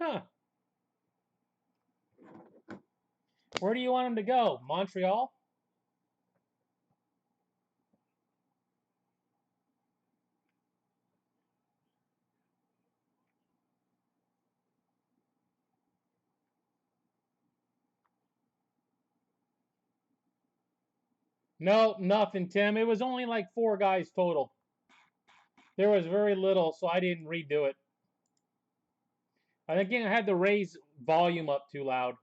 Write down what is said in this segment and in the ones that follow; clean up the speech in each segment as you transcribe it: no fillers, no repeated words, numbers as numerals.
Huh. Where do you want him to go? Montreal? No, nothing, Tim. It was only like 4 guys total. There was very little, so I didn't redo it. I think I had to raise volume up too loud.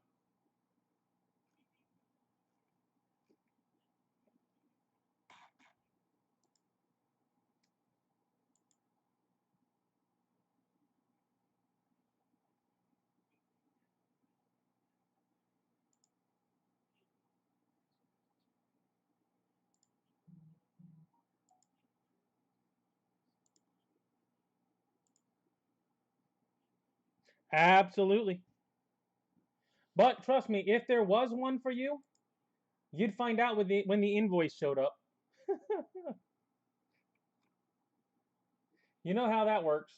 Absolutely. But trust me, if there was one for you, you'd find out when the invoice showed up. You know how that works.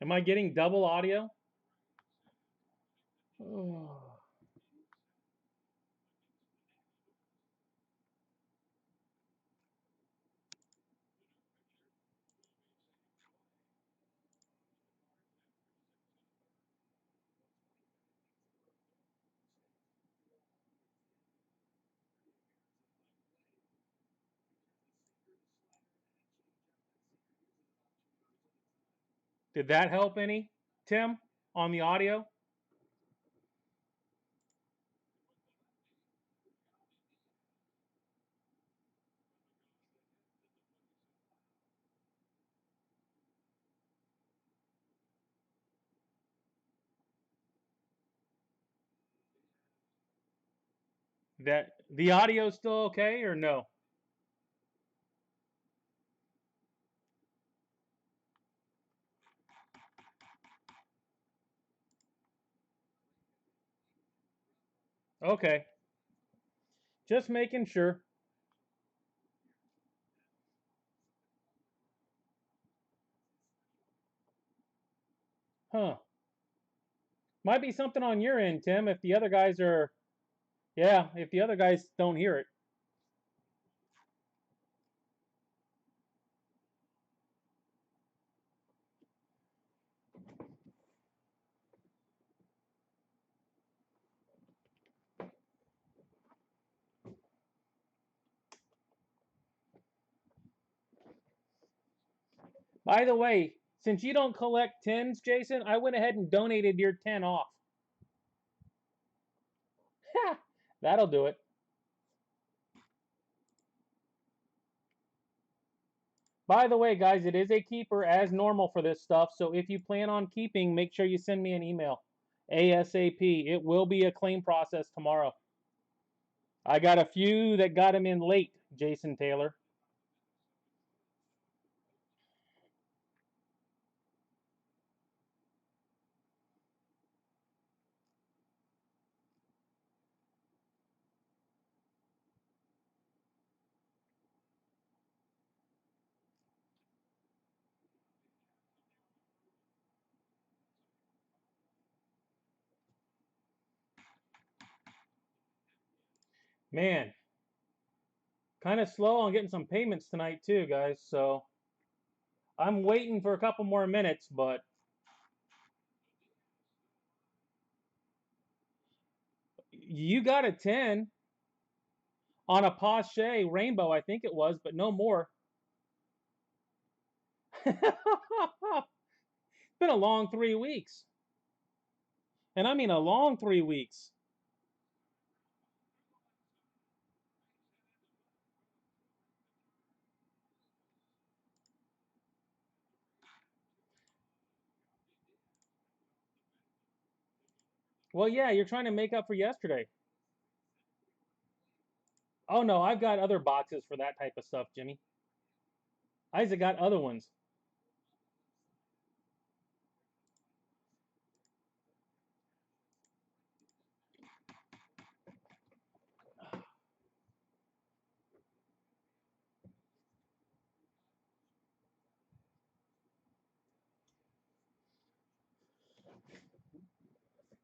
Am I getting double audio? Oh. Did that help any, Tim, on the audio? That the audio is still okay or no? Okay. Just making sure. Huh. Might be something on your end, Tim, if the other guys are, yeah, if the other guys don't hear it. By the way, since you don't collect 10s, Jason, I went ahead and donated your 10 off. Ha! That'll do it. By the way, guys, it is a keeper as normal for this stuff, so if you plan on keeping, make sure you send me an email. ASAP. It will be a claim process tomorrow. I got a few that got him in late, Jason Taylor. Man, kind of slow on getting some payments tonight too, guys, so I'm waiting for a couple more minutes, but you got a 10 on a Pache Rainbow, I think it was, but no more. It's been a long 3 weeks. And I mean a long 3 weeks. Well, yeah, you're trying to make up for yesterday. Oh no, I've got other boxes for that type of stuff, Jimmy. Isaac got other ones.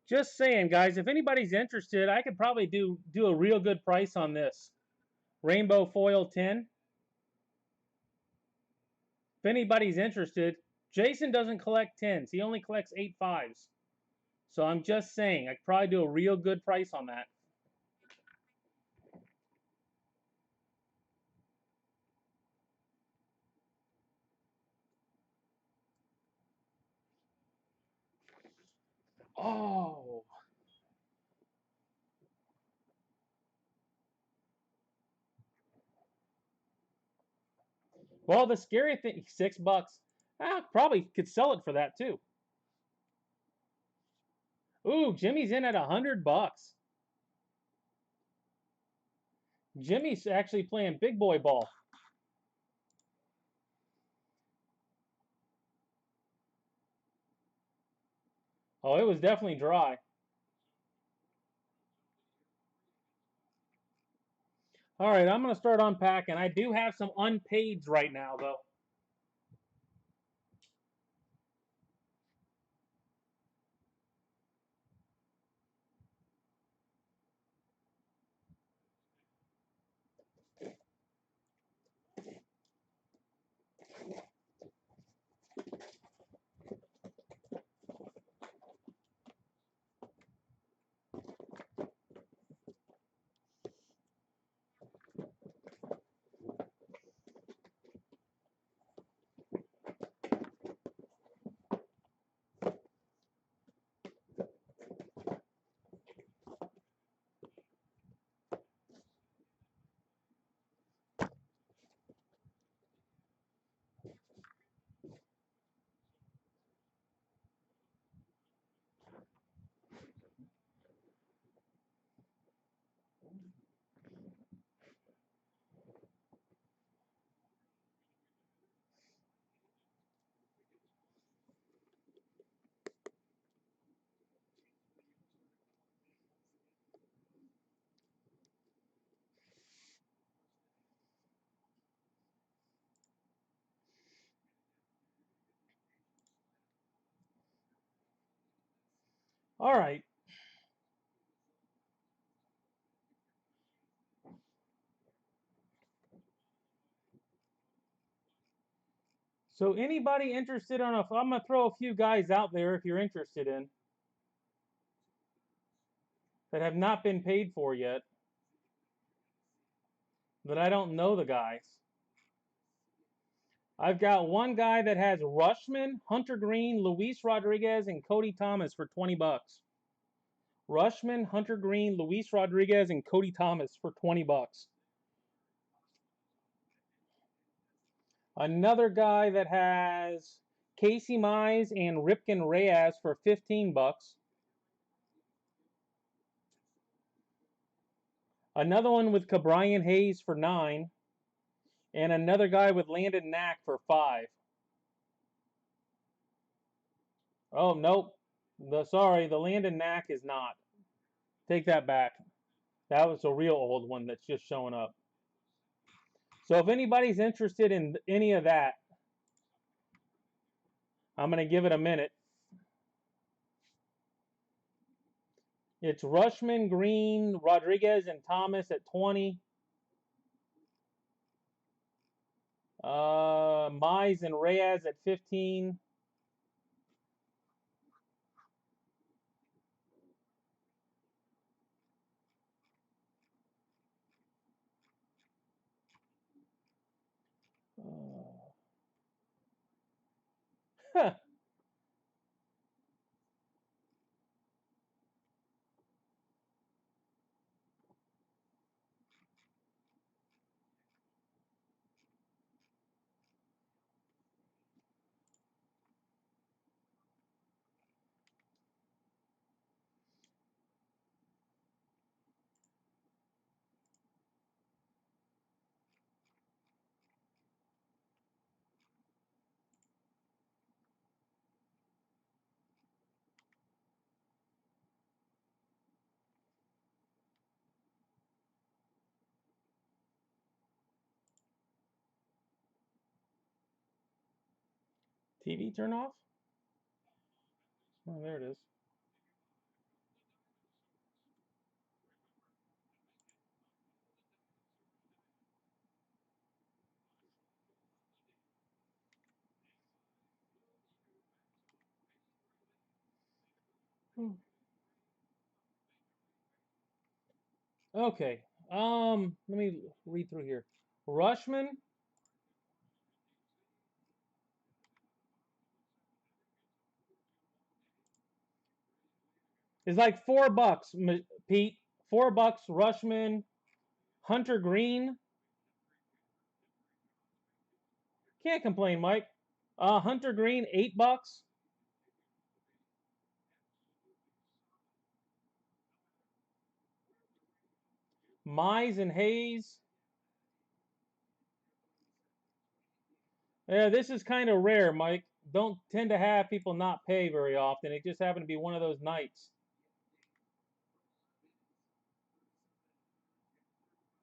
Just saying, guys, if anybody's interested, I could probably do a real good price on this. Rainbow foil 10. If anybody's interested, Jason doesn't collect 10s. He only collects 8 5s. So I'm just saying, I could probably do a real good price on that. Oh. Well, the scary thing, $6. Probably could sell it for that too. Ooh, Jimmy's in at $100. Jimmy's actually playing big boy ball. Oh, it was definitely dry. All right, I'm going to start unpacking. I do have some unpaids right now, though. All right. So anybody interested on I'm going to throw a few guys out there if you're interested in that have not been paid for yet. That I don't know the guys. I've got one guy that has Rushman, Hunter Green, Luis Rodriguez, and Cody Thomas for $20. Rushman, Hunter Green, Luis Rodriguez, and Cody Thomas for $20. Another guy that has Casey Mize and Ripken Reyes for $15. Another one with Cabrian Hayes for $9. And another guy with Landon Knack for $5. Oh, nope. Sorry, the Landon Knack is not. Take that back. That was a real old one that's just showing up. So if anybody's interested in any of that, I'm going to give it a minute. It's Rushman, Green, Rodriguez, and Thomas at 20. Mize and Reyes at 15. Huh. TV turn off? Oh, there it is. Okay. Let me read through here. Rushman is like $4, Pete. $4. Rushman. Hunter Green. Can't complain, Mike. Hunter Green, $8. Mize and Hayes. Yeah, this is kind of rare, Mike. Don't tend to have people not pay very often. It just happened to be one of those nights.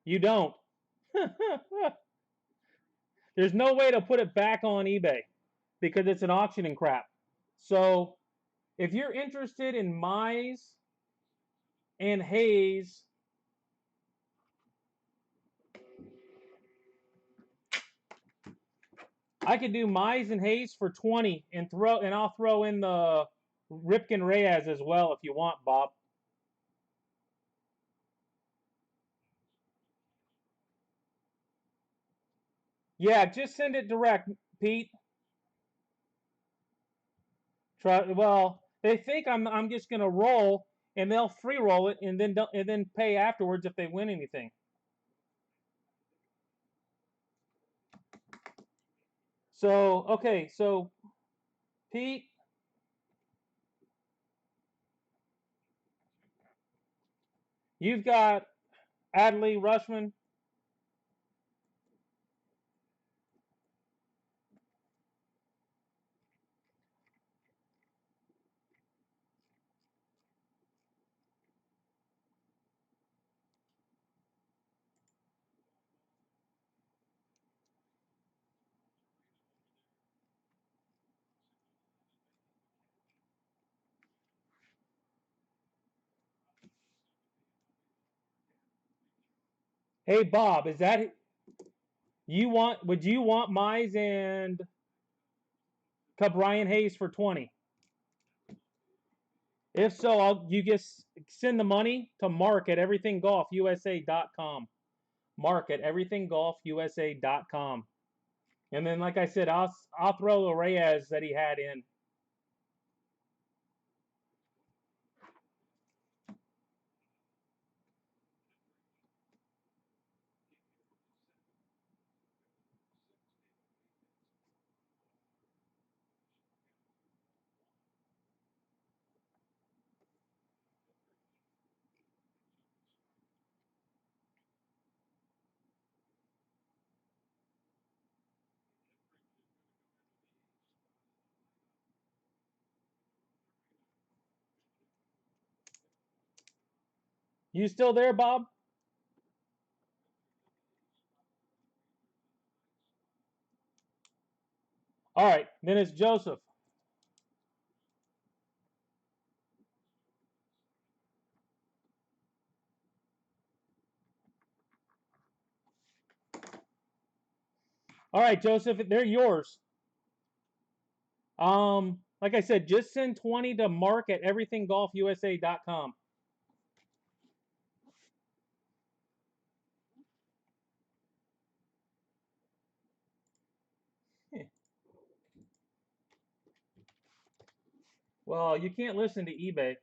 You don't. There's no way to put it back on eBay because it's an auction and crap. So if you're interested in Mize and Hayes, I could do Mize and Hayes for 20 and I'll throw in the Ripken Reyes as well if you want, Bob. Yeah, just send it direct, Pete. Well, they think I'm just gonna roll, and they'll free roll it, and then pay afterwards if they win anything. So okay, so Pete, you've got Adley Rushman. Hey Bob, is that you want? Would you want Mize and Brian Hayes for 20? If so, you just send the money to Mark at everythinggolfusa.com. Mark at everythinggolfusa.com. And then, like I said, I'll throw the Reyes that he had in. You still there, Bob? All right, then it's Joseph. All right, Joseph, they're yours. Like I said, just send 20 to Mark at everythinggolfusa.com. Well, you can't listen to eBay.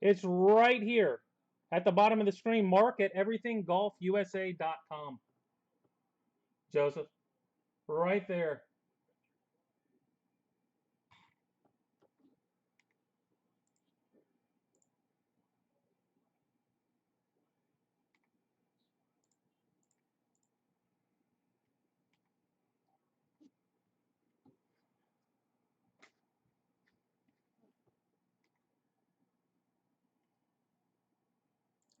It's right here at the bottom of the screen. Mark at everythinggolfusa.com. Joseph, right there.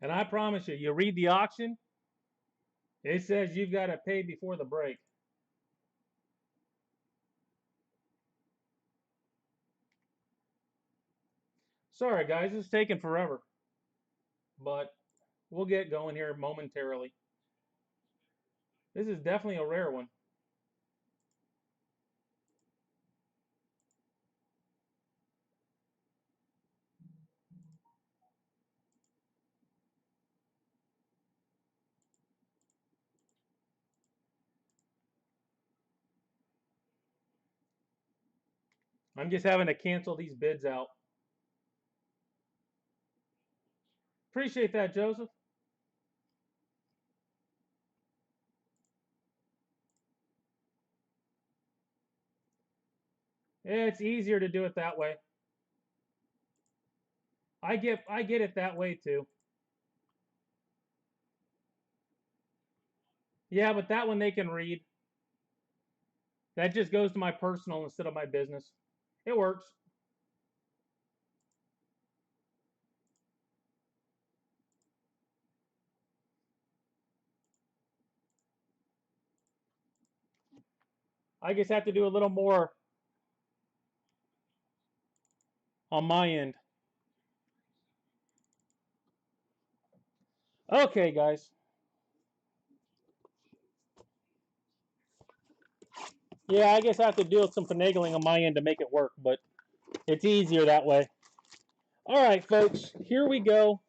And I promise you, you read the auction, it says you've got to pay before the break. Sorry, guys, it's taking forever. But we'll get going here momentarily. This is definitely a rare one. I'm just having to cancel these bids out. Appreciate that, Joseph. It's easier to do it that way. I get it that way too. Yeah, but that one they can read. That just goes to my personal instead of my business. It works. I just have to do a little more on my end. Okay, guys. Yeah, I guess I have to do some finagling on my end to make it work, but it's easier that way. All right, folks, here we go.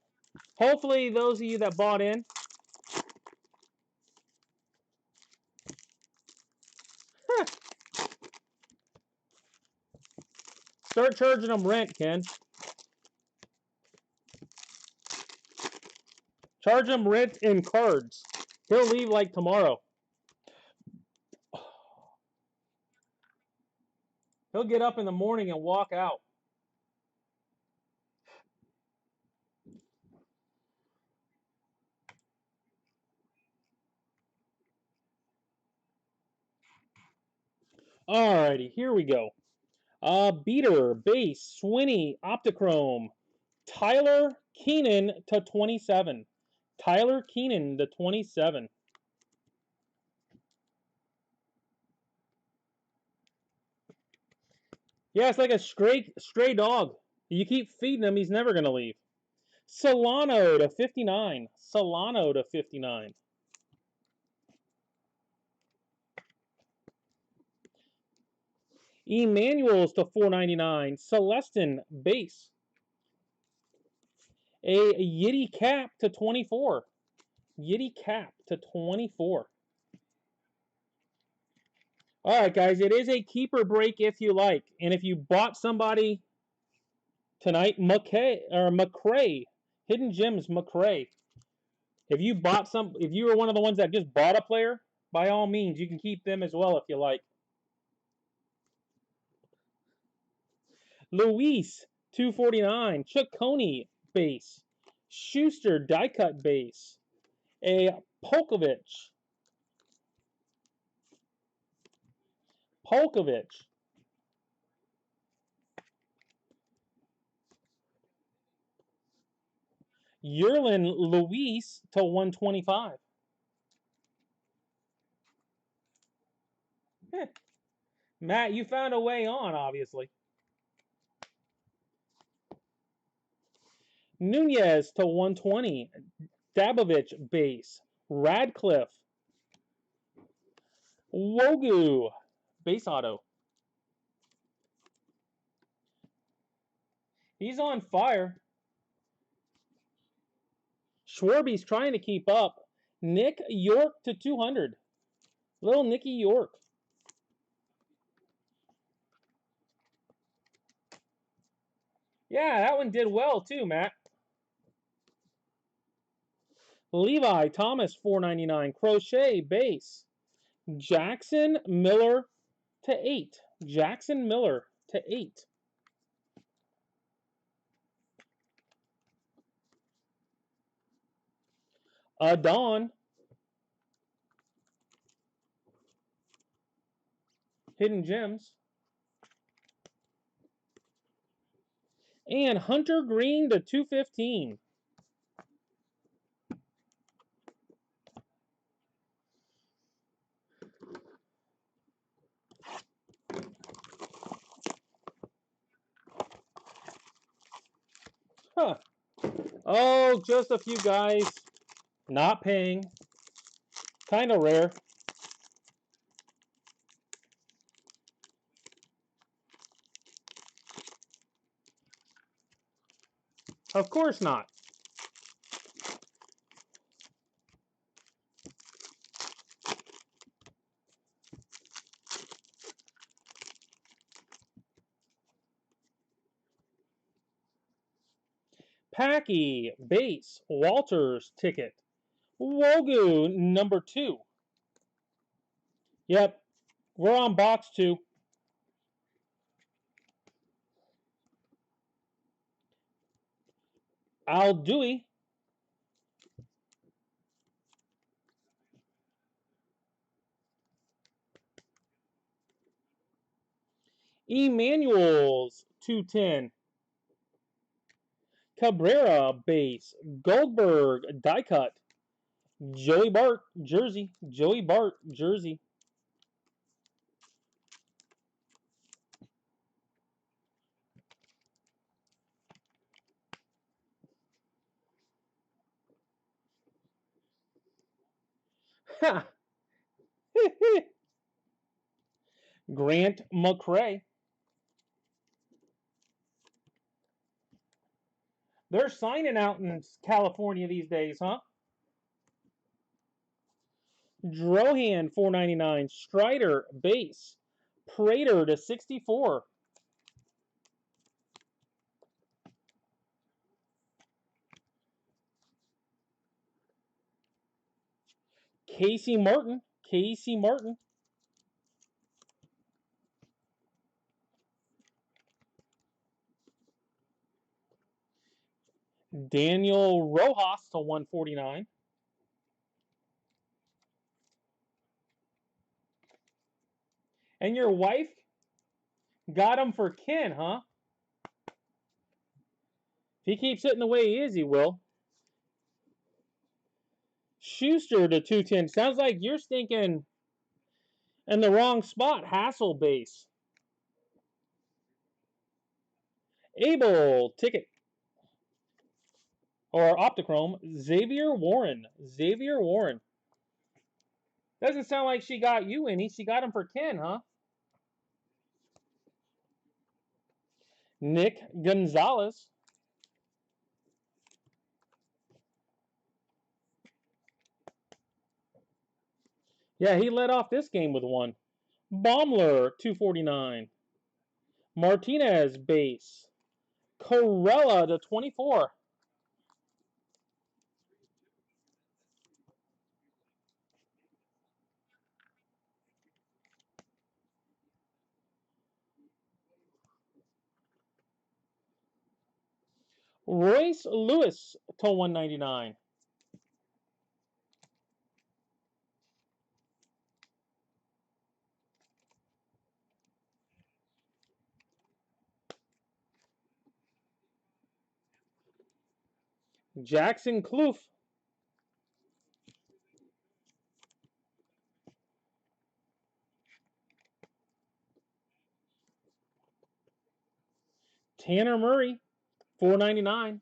Hopefully, those of you that bought in. Start charging them rent, Ken. Charge him rent in cards. He'll leave like tomorrow. He'll get up in the morning and walk out. Alrighty, here we go. Beater, base, Swinney, Optichrome, Tyler Keenan to 27. Tyler Keenan to 27. Yeah, it's like a stray dog. You keep feeding him, he's never going to leave. Solano to 59. Solano to 59. Emmanuel's to 499. Celestin, base. A Yiddy Cap to 24. Yiddy Cap to 24. All right, guys, it is a keeper break if you like. And if you bought somebody tonight, McCray, Hidden Gems McCray. If you were one of the ones that just bought a player, by all means, you can keep them as well if you like. Luis, 249. Ciccone, base. Schuster, die cut base. A Polkovich. Yerlin Luis to 125. Matt, you found a way on, obviously. Nunez to 120. Dabovich base. Radcliffe. Wogu base auto. He's on fire. Schwarby's trying to keep up. Nick York to 200. Little Nicky York. Yeah, that one did well too, Matt. Levi Thomas, 499. Crochet base. Jackson Miller to 8. Jackson Miller to 8. Adon. Hidden Gems. And Hunter Green to 215. Huh. Oh, just a few guys not paying. Kind of rare. Of course not. Packy, base, Walters, ticket. Wogu, number 2. Yep, we're on box 2. Al Dewey. Emmanuel's 210. Cabrera, base. Goldberg, die cut. Joey Bart, jersey. Joey Bart, jersey. Grant McCray. They're signing out in California these days, huh? Drohan, 499. Strider, base. Prater to 64. Casey Martin. Casey Martin. Daniel Rojas to 149. And your wife got him for Ken, huh? If he keeps hitting the way he is, he will. Schuster to 210. Sounds like you're thinking in the wrong spot. Hassel base. Abel, ticket. Or Optichrome. Xavier Warren. Xavier Warren. Doesn't sound like she got you any. She got him for Ken, huh? Nick Gonzalez. Yeah, he led off this game with one. Baumler, 249. Martinez, base. Corella to 24. Royce Lewis to 199. Jackson Kloof. Tanner Murray, 499.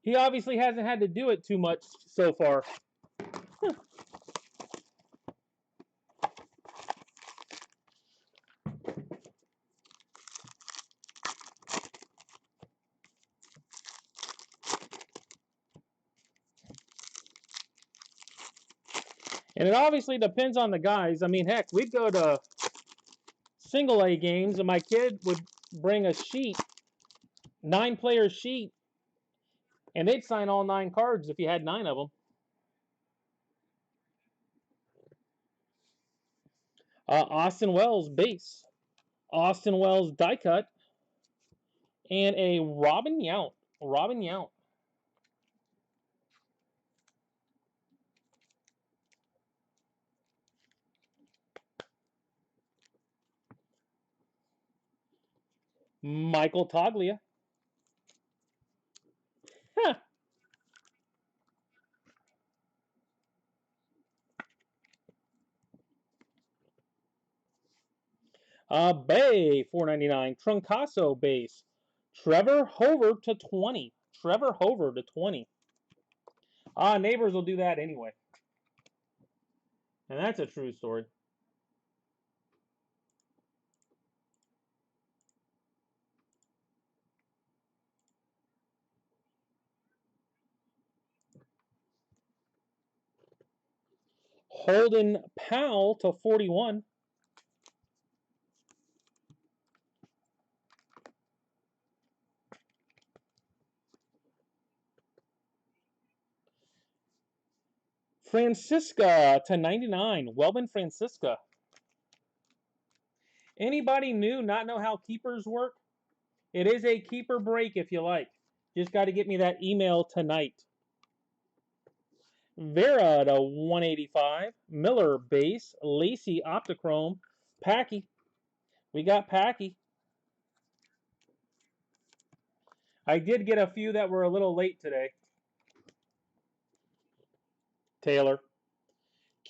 He obviously hasn't had to do it too much so far. And it obviously depends on the guys. I mean, heck, we'd go to single A games and my kid would bring a sheet, 9-player sheet, and they'd sign all 9 cards if you had 9 of them. Austin Wells, base. Austin Wells, die cut. And a Robin Yount. Robin Yount. Michael Toglia. Huh. Bay, 499. Truncasso base. Trevor Hoover to 20. Trevor Hoover to 20. Neighbors will do that anyway. And that's a true story. Holden Powell to 41. Francisca to 99. Welvin Francisca. Anybody new not know how keepers work? It is a keeper break if you like. Just got to get me that email tonight. Vera to 185. Miller base. Lacey Optichrome. Packy. We got Packy. I did get a few that were a little late today. Taylor.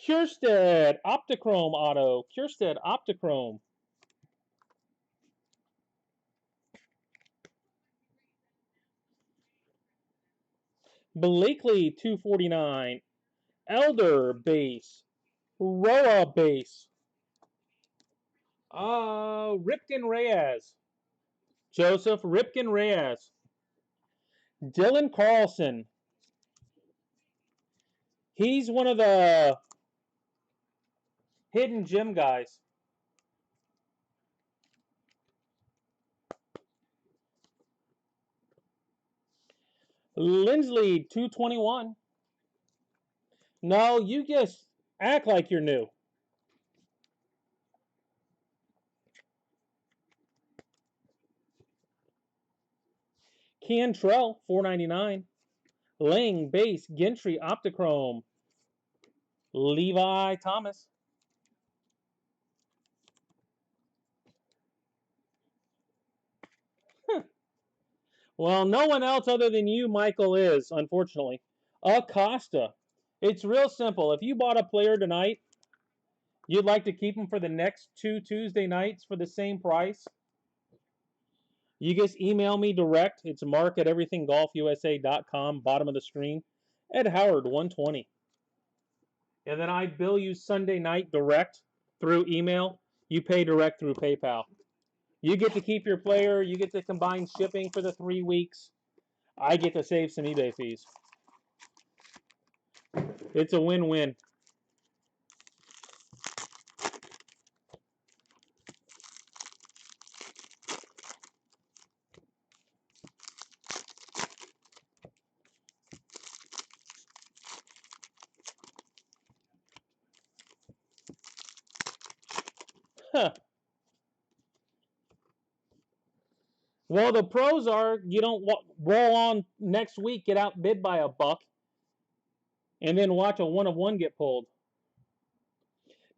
Kiersted Optichrome auto. Kiersted Optichrome. Blakely 249. Elder base. Roa base. Ripken Reyes. Joseph Ripken Reyes. Dylan Carlson. He's one of the hidden gem guys. Lindsley 221. No, you just act like you're new. Cantrell 499. Lang base. Gentry Optichrome. Levi Thomas. Well, no one else other than you, Michael, is, unfortunately. Acosta. It's real simple. If you bought a player tonight, you'd like to keep him for the next 2 Tuesday nights for the same price, you just email me direct. It's mark@everythinggolfusa.com, bottom of the screen, Ed Howard 120. And then I bill you Sunday night direct through email. You pay direct through PayPal. You get to keep your player. You get to combine shipping for the 3 weeks. I get to save some eBay fees. It's a win-win. Huh. Well, the pros are you don't roll on next week, get outbid by a buck, and then watch a 1-of-1 get pulled.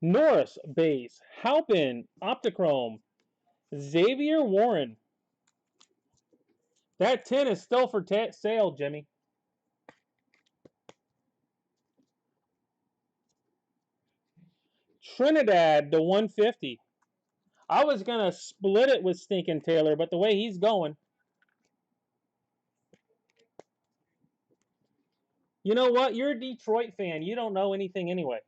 Norris base. Halpin Optichrome. Xavier Warren. That 10 is still for sale, Jimmy. Trinidad to 150. I was going to split it with Stinking Taylor, but the way he's going. You know what? You're a Detroit fan. You don't know anything anyway.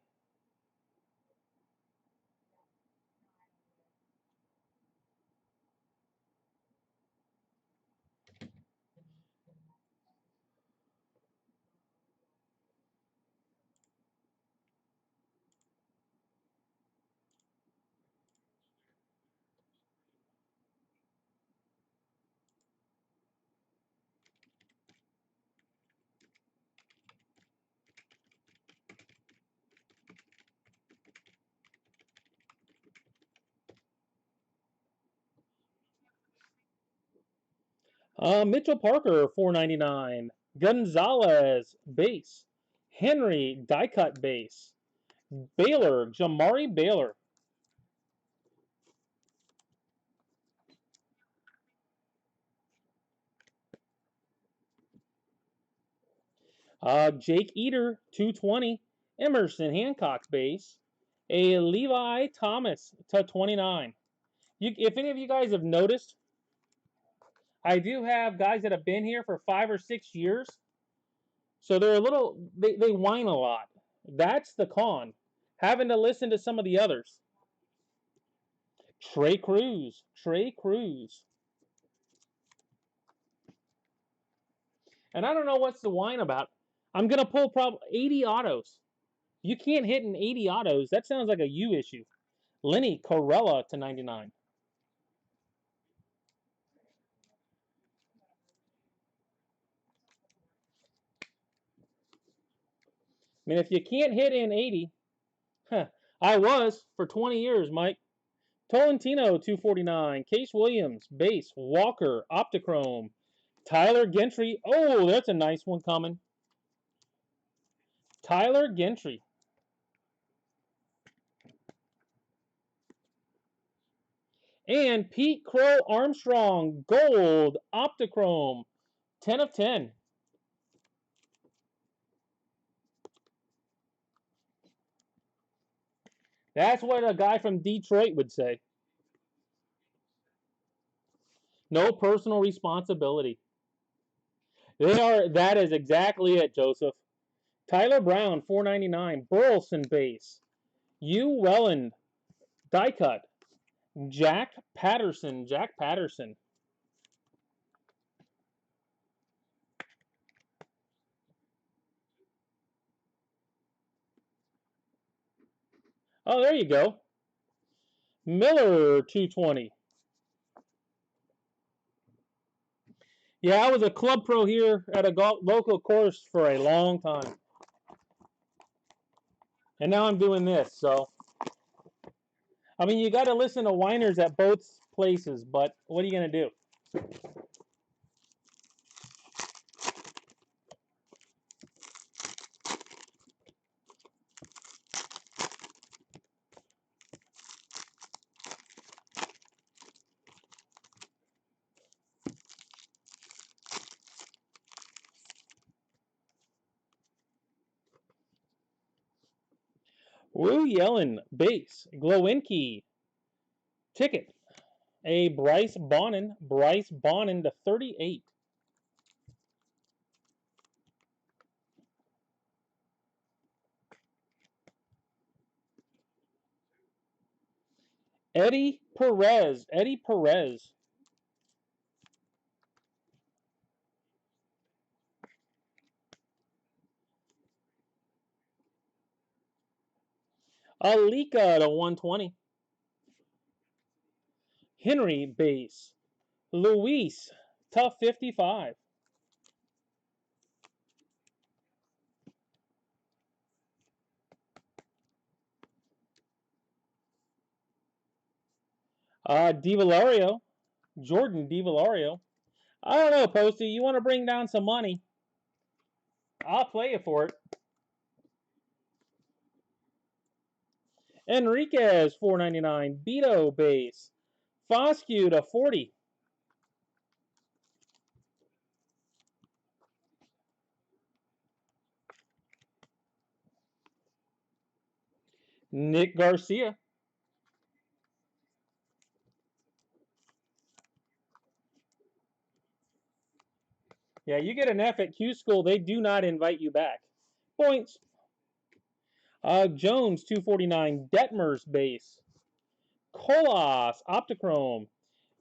Mitchell Parker, 499. Gonzalez, base. Henry, die cut base. Baylor, Jamari Baylor. Jake Eater, 220. Emerson Hancock base. A Levi Thomas to 29. If any of you guys have noticed, I do have guys that have been here for 5 or 6 years. So they're a little, they whine a lot. That's the con. Having to listen to some of the others. Trey Cruz. Trey Cruz. And I don't know what's the whine about. I'm going to pull probably 80 autos. You can't hit in 80 autos. That sounds like a you issue. Lenny Corella to 99. I mean, if you can't hit in 80, huh, I was for 20 years, Mike. Tolentino 249. Case Williams, base. Walker, Optichrome. Tyler Gentry. Oh, that's a nice one coming. Tyler Gentry. And Pete Crow Armstrong, gold, Optichrome, 10 of 10. That's what a guy from Detroit would say. No personal responsibility. That is exactly it, Joseph. Tyler Brown, 499. Burleson base. U. Welland, die cut. Jack Patterson. Oh, there you go. Miller, 220. Yeah, I was a club pro here at a local course for a long time. And now I'm doing this, so. I mean, you got to listen to whiners at both places, but what are you going to do? Woo Yellen, base. Glowinky, ticket. A Bryce Bonin to 38. Eddie Perez. Alika to 120. Henry, base. Luis, tough 55. DiValario, Jordan DiValario. I don't know, Posty. You want to bring down some money? I'll play you for it. Enriquez, 499. Beto, base. Foscue to 40. Nick Garcia. Yeah, you get an F at Q School, they do not invite you back. Points. Jones, 249. Detmers, base. Colas, Optichrome.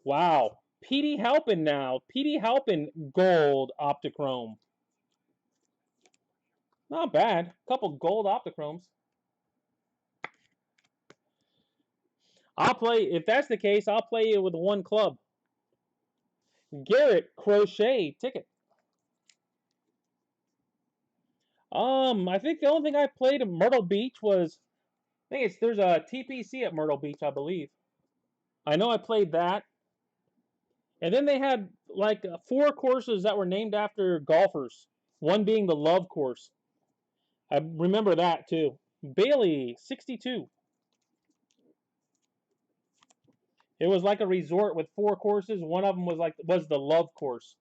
Wow. Petey Halpin now. Petey Halpin, gold Optichrome. Not bad. Couple gold Optichromes. If that's the case, I'll play it with one club. Garrett Crochet, ticket. I think the only thing I played at Myrtle Beach was, there's a TPC at Myrtle Beach, I believe. I know I played that. And then they had like 4 courses that were named after golfers. One being the Love course. I remember that too. Bailey, 62. It was like a resort with 4 courses. One of them was the Love course.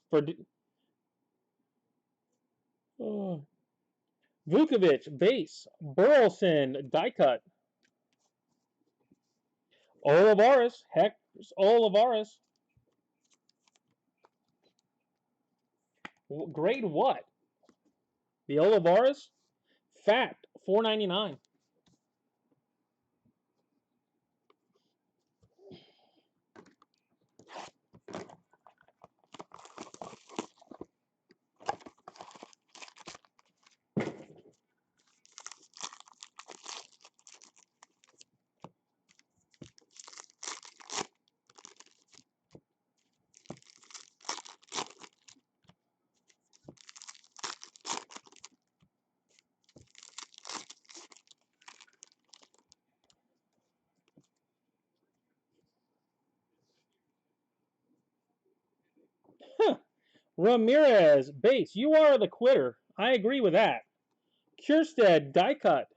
For Vukovic, base. Burleson, die cut. Olivares. Heck, Olivares. Grade what? The Olivares? Fat. $4.99. Ramirez, base. You are the quitter. I agree with that. Kjerstad, die cut.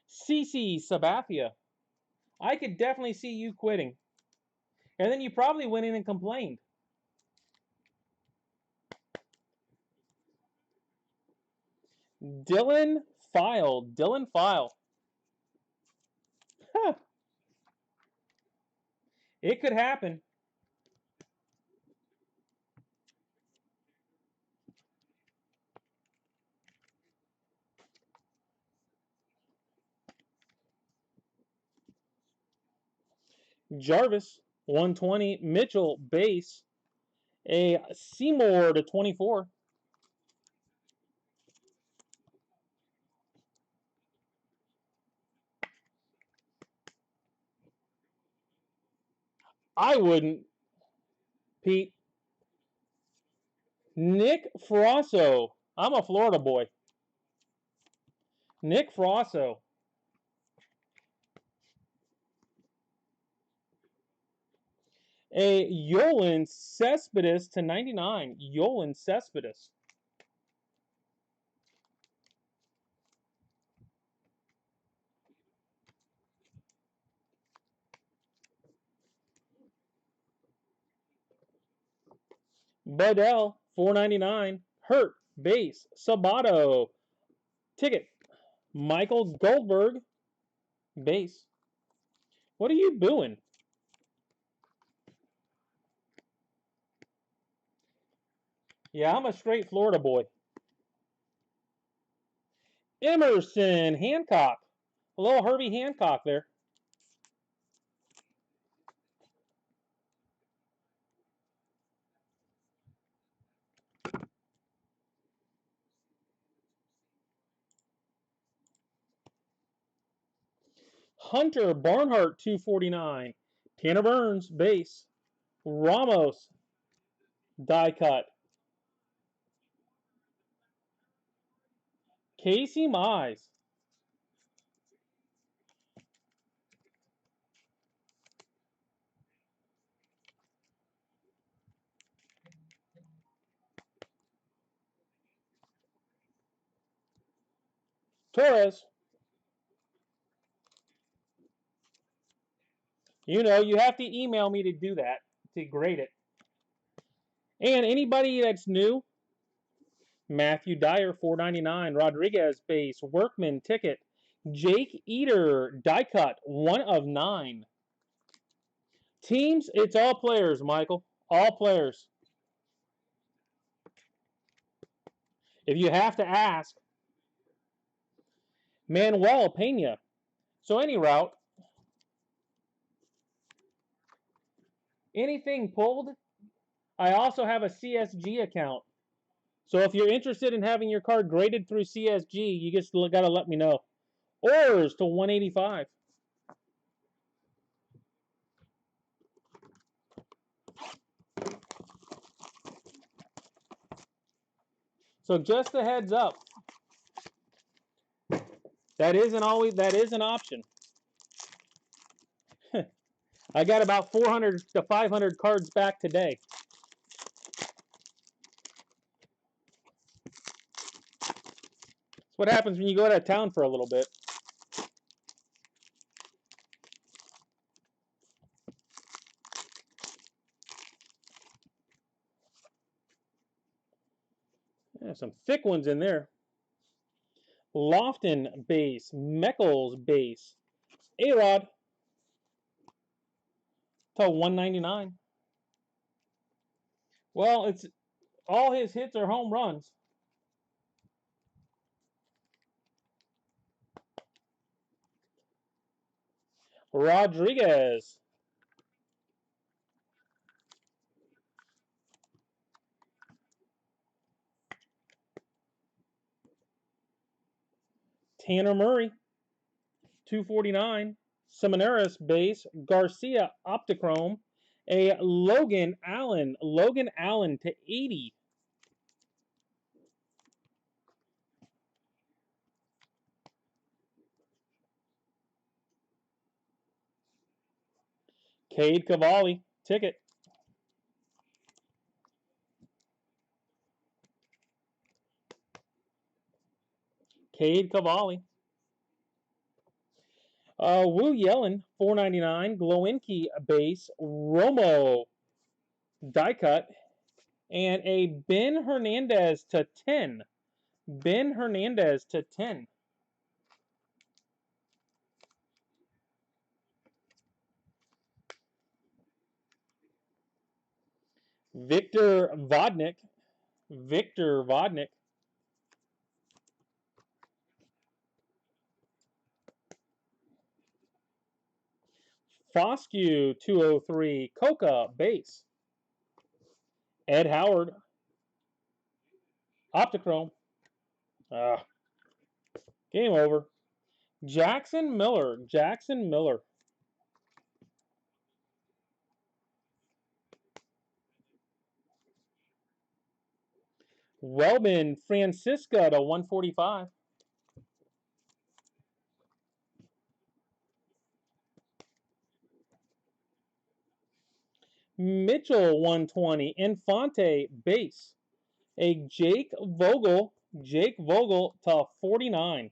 CC Sabathia. I could definitely see you quitting. And then you probably went in and complained. Dylan File. Dylan File. Huh. It could happen. Jarvis, 120. Mitchell, base. A Seymour to 24. I wouldn't, Pete. Nick Frasso. I'm a Florida boy. Nick Frasso. A Yolan Cespedes to 99. Yolan Cespedes. Budell, $4.99. Hurt, base. Sabato, ticket. Michael Goldberg, base. What are you doing? Yeah, I'm a straight Florida boy. Emerson Hancock. A little Herbie Hancock there. Hunter Barnhart, $2.49. Tanner Burns, base. Ramos, die cut. Casey Mize. Torres. You know, you have to email me to do that, to grade it. And anybody that's new, Matthew Dyer, $4.99. Rodriguez, base. Workman, ticket. Jake Eater, die cut, 1/9. Teams, it's all players, Michael. All players. If you have to ask, Manuel Pena. So any route, anything pulled, I also have a CSG account. So if you're interested in having your card graded through CSG, you just got to let me know. Ors to 185. So just a heads up. That isn't an option. I got about 400 to 500 cards back today. That's what happens when you go out of town for a little bit. Yeah, some thick ones in there. Lofton base. Meckles base. A-Rod. to 199. Well, it's all his hits are home runs. Rodriguez. Tanner Murray. 249. Semineris base. Garcia Optichrome. A Logan Allen. Logan Allen to 80. Cade Cavalli. Ticket. Cade Cavalli. Wu Yellen, 499. Glowinky base. Romo die cut. And a Ben Hernandez to 10. Ben Hernandez to 10. Victor Vodnik. Victor Vodnik. Foscue 203. Coca base. Ed Howard. Optichrome. Game over. Jackson Miller. Jackson Miller. Wellman Francisca to 145. Mitchell 120. Infante base. A Jake Vogel to 49.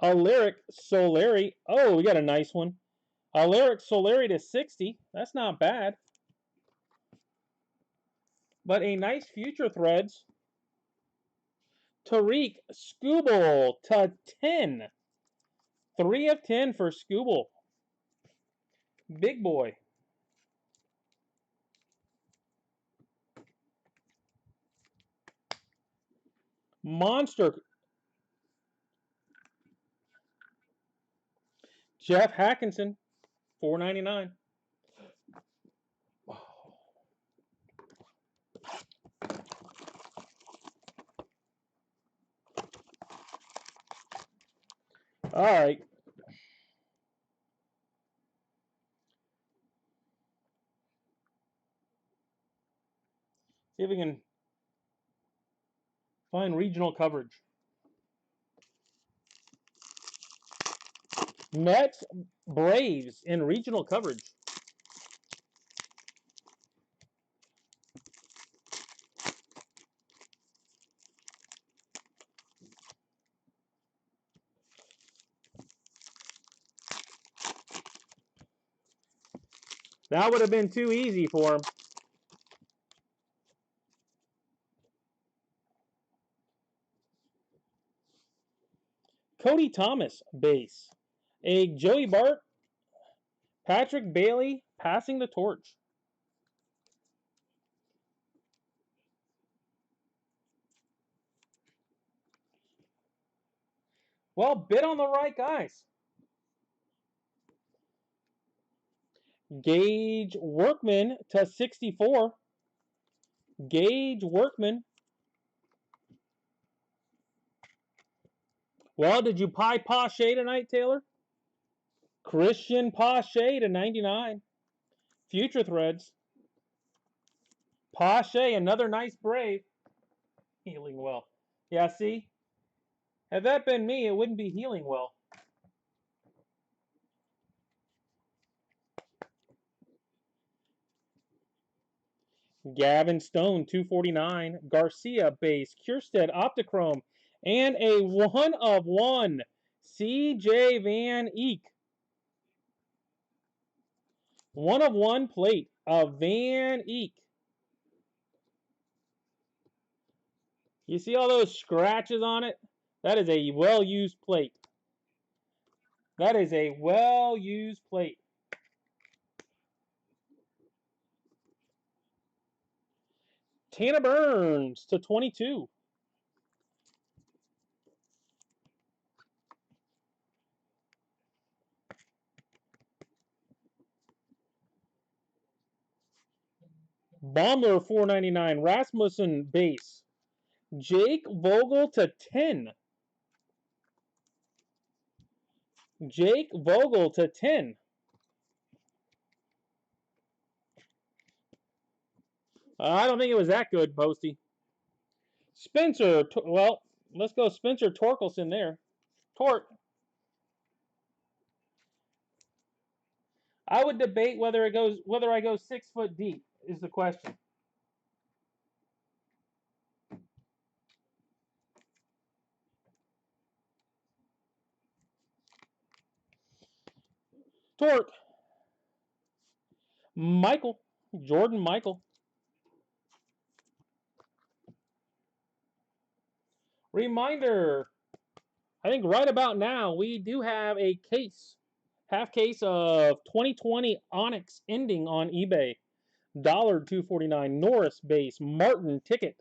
Alaric Solari. Oh, we got a nice one. Alaric Solari to 60. That's not bad. But a nice future threads. Tariq Skubal to 10. 3 of 10 for Skubal. Big boy. Monster. Jeff Hackinson, $4.99. All right. See if we can find regional coverage. Mets, Braves in regional coverage. That would have been too easy for him. Cody Thomas, base. A Joey Bart, Patrick Bailey passing the torch. Well, bid on the right guys. Gage Workman to 64. Gage Workman. Well, did you pie Pache tonight, Taylor? Christian Pache to 99. Future threads. Pache, another nice Brave. Healing well. Yeah, see? Had that been me, it wouldn't be healing well. Gavin Stone, 249. Garcia, base. Kierstead, Optichrome. And a 1 of 1. C.J. Van Eek. 1 of 1 plate of Van Eek. You see all those scratches on it? That is a well-used plate. That is a well-used plate. Tanner Burns to 22. Baumler 499. Rasmussen base. Jake Vogel to 10. Jake Vogel to 10. I don't think it was that good, Posty. Spencer, well, let's go Spencer Torkelson there. Torque. I would debate whether I go 6 foot deep is the question. Torque. Michael. Jordan Michael. Reminder, I think right about now we do have a case, half case of 2020 Onyx ending on eBay. $2.49 Norris base Martin ticket.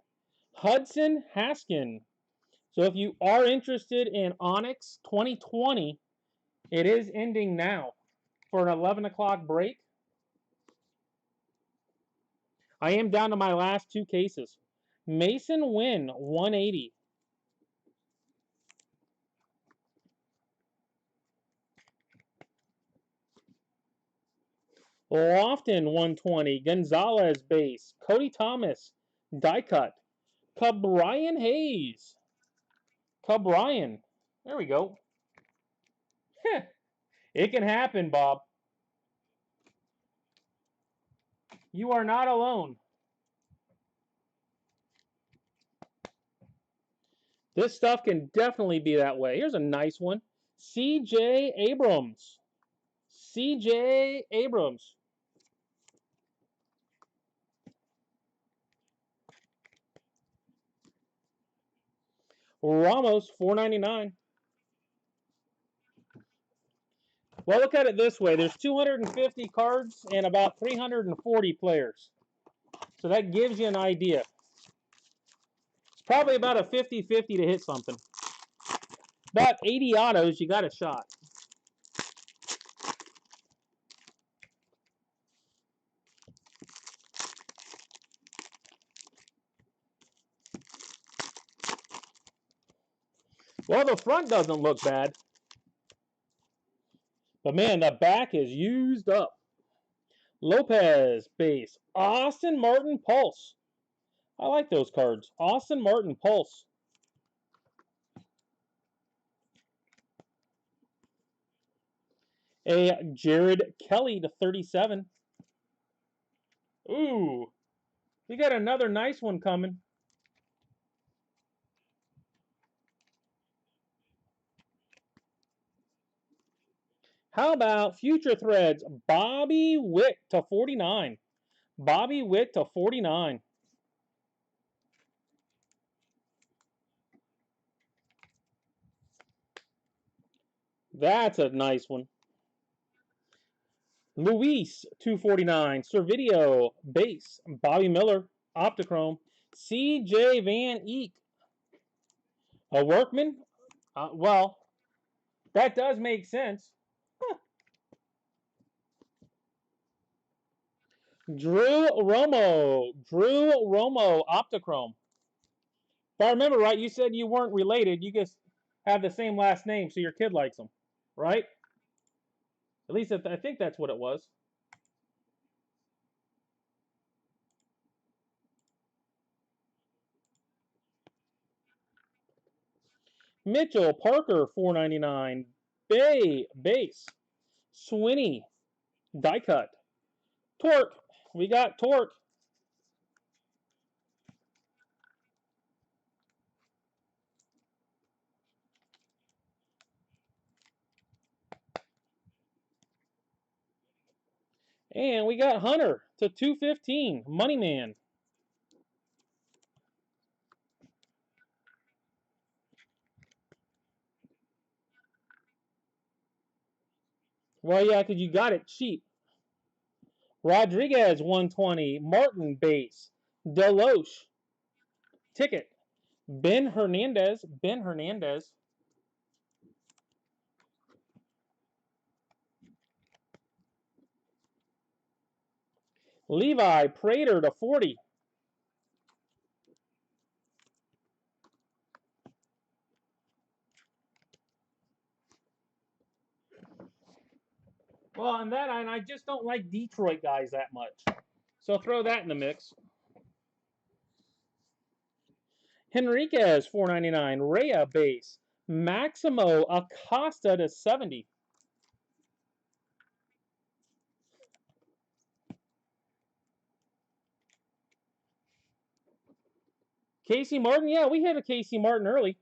Hudson Haskin. So if you are interested in Onyx 2020, it is ending now for an 11 o'clock break. I am down to my last 2 cases. Mason Wynn 180. Lofton 120. Gonzalez base. Cody Thomas die cut. Cabrian Hayes. Cabrian. There we go. It can happen, Bob. You are not alone. This stuff can definitely be that way. Here's a nice one. C.J. Abrams. C.J. Abrams. Ramos, $4.99. Well, look at it this way. There's 250 cards and about 340 players. So that gives you an idea. It's probably about a 50-50 to hit something. About 80 autos, you got a shot. Well, the front doesn't look bad. But man, the back is used up. Lopez base. Austin Martin Pulse. I like those cards. Austin Martin Pulse. A Jared Kelly to 37. Ooh. We got another nice one coming. How about Future Threads? Bobby Witt to 49. Bobby Witt to 49. That's a nice one. Luis, 249. Servideo, base. Bobby Miller, Optichrome. C.J. Van Eek. A Workman? Well, that does make sense. Huh. Drew Romo, Optichrome. If I remember right, you said you weren't related. You just have the same last name, so your kid likes them, right? At least I think that's what it was. Mitchell Parker, $4.99. Bay base. Swinney die cut. Torque. We got Torque. And we got Hunter to 215. Money Man. Well, yeah, because you got it cheap. Rodriguez, 120. Martin, base. Deloche, ticket. Ben Hernandez. Levi, Prater to 40. Well, and I just don't like Detroit guys that much. So throw that in the mix. Henriquez, 499. Rea, base. Maximo Acosta to 70. Casey Martin, yeah, we hit a Casey Martin early.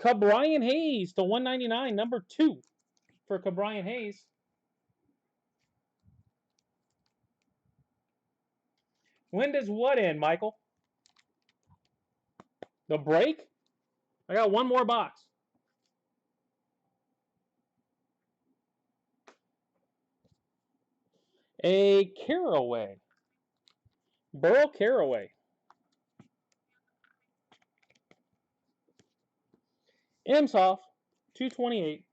Cabrian Hayes to 199, number 2 for Cabrian Hayes. When does what end, Michael? The break? I got one more box. A Caraway. Burl Caraway. Emshoff, 228.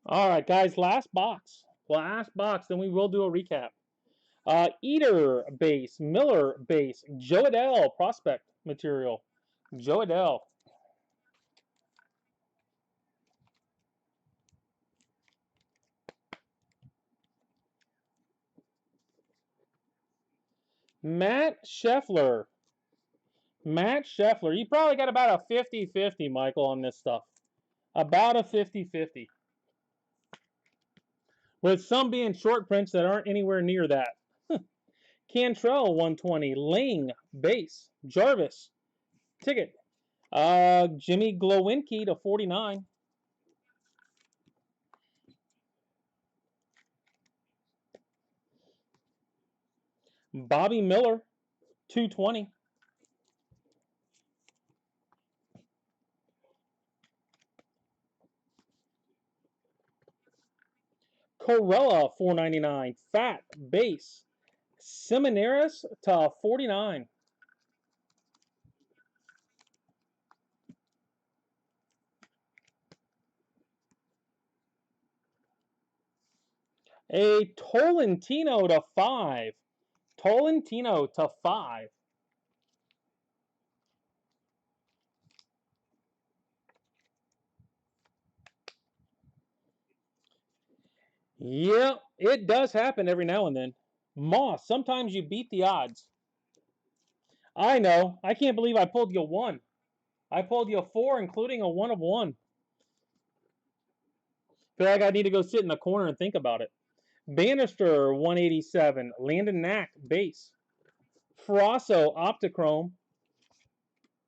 All right, guys, last box. Last box, then we will do a recap. Eater base, Miller base, Jo Adell prospect material. Jo Adell. Matt Scheffler. You probably got about a 50-50, Michael, on this stuff. About a 50-50. With some being short prints that aren't anywhere near that. Cantrell, 120. Ling, base. Jarvis, ticket. Jimmy Glowinski to 49. Bobby Miller, 220. Corella, 499. Fat, base. Seminaris to 49. A Tolentino to 5. Tolentino to 5. Yeah, it does happen every now and then. Moss, sometimes you beat the odds. I know. I can't believe I pulled you 1. I pulled you 4, including a 1 of 1. Feel like I need to go sit in the corner and think about it. Bannister, 187. Landon Knack, base. Frasso, Optichrome.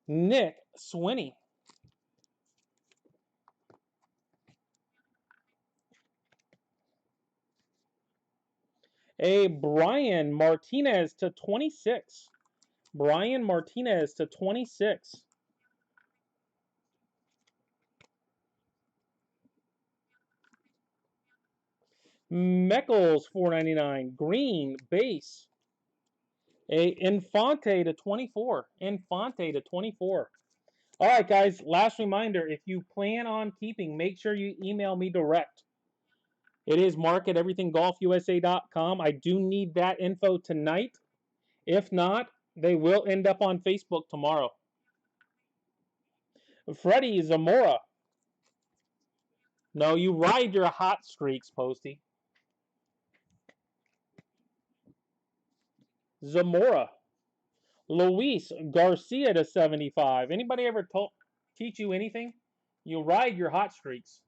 Nick Swinney. A Brian Martinez to 26. Brian Martinez to 26. Meckles, 499. Green, base. A Infante to 24. Infante to 24. All right, guys, last reminder. If you plan on keeping, make sure you email me direct. It is mark@everythinggolfusa.com. I do need that info tonight. If not, they will end up on Facebook tomorrow. Freddie Zamora. No, you ride your hot streaks, Posty. Zamora. Luis Garcia to 75. Anybody ever teach you anything? You ride your hot streaks.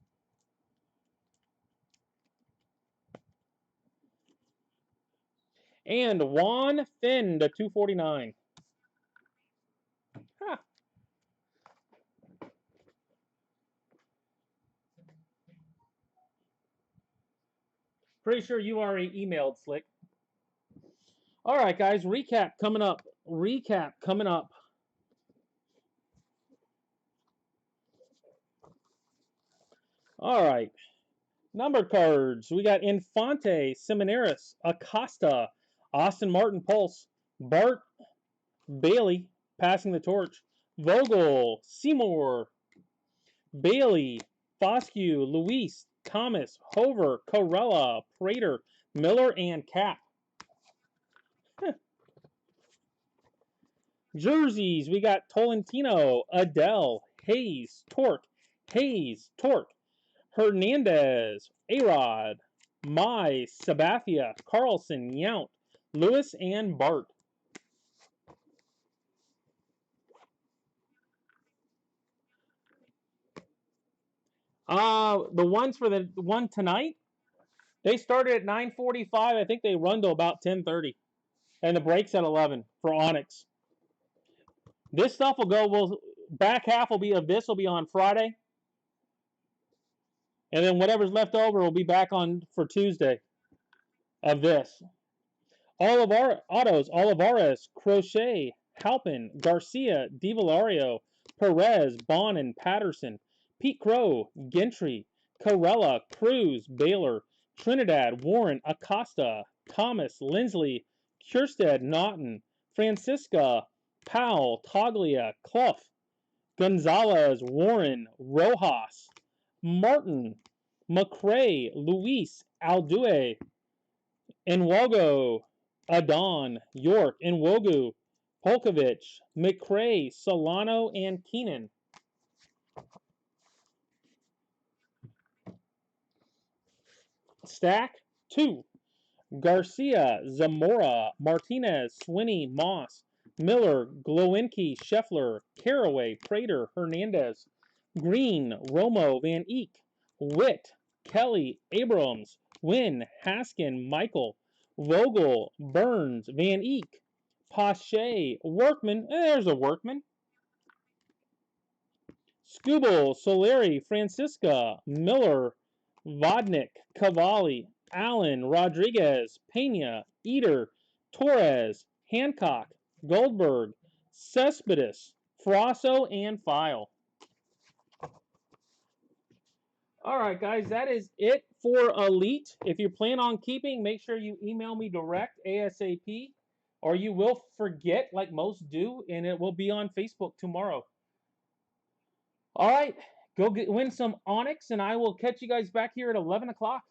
And Juan Finn to 249. Huh. Pretty sure you already emailed Slick. All right, guys. Recap coming up. Recap coming up. All right. Number cards. We got Infante, Seminaris, Acosta, Austin Martin Pulse, Bart, Bailey, passing the torch, Vogel, Seymour, Bailey, Foscue, Luis, Thomas, Hover, Corella, Prater, Miller, and Cap. Jerseys, we got Tolentino, Adele, Hayes, Torque, Hernandez, Arod, Mai, Sabathia, Carlson, Yount, Lewis, and Bart. The ones for the one tonight, they started at 9:45. I think they run to about 10:30, and the break's at 11 for Onyx. This stuff will go. Back half will be of this will be on Friday, and then whatever's left over will be back on for Tuesday of this. All of our autos: Olivares, Crochet, Halpin, Garcia, DiValario, Perez, Bonin, Patterson, Pete Crow, Gentry, Corella, Cruz, Baylor, Trinidad, Warren, Acosta, Thomas, Lindsley, Kierstead, Naughton, Francisca, Powell, Toglia, Clough, Gonzalez, Warren, Rojas, Martin, McRae, Luis, Aldue, Nwogo, Adon, York, Nwogu, Polkovich, McRae, Solano, and Keenan. Stack 2. Garcia, Zamora, Martinez, Swinney, Moss, Miller, Glowinski, Scheffler, Caraway, Prater, Hernandez, Green, Romo, Van Eek, Witt, Kelly, Abrams, Wynn, Haskin, Michael, Vogel, Burns, Van Eek, Pache, Workman, there's a Workman, Skubal, Solari, Francisca, Miller, Vodnik, Cavalli, Allen, Rodriguez, Pena, Eater, Torres, Hancock, Goldberg, Cespedes, Frasso, and File. All right, guys, that is it for Elite. If you plan on keeping, make sure you email me direct ASAP, or you will forget like most do, and it will be on Facebook tomorrow. All right, go win some Onyx, and I will catch you guys back here at 11 o'clock.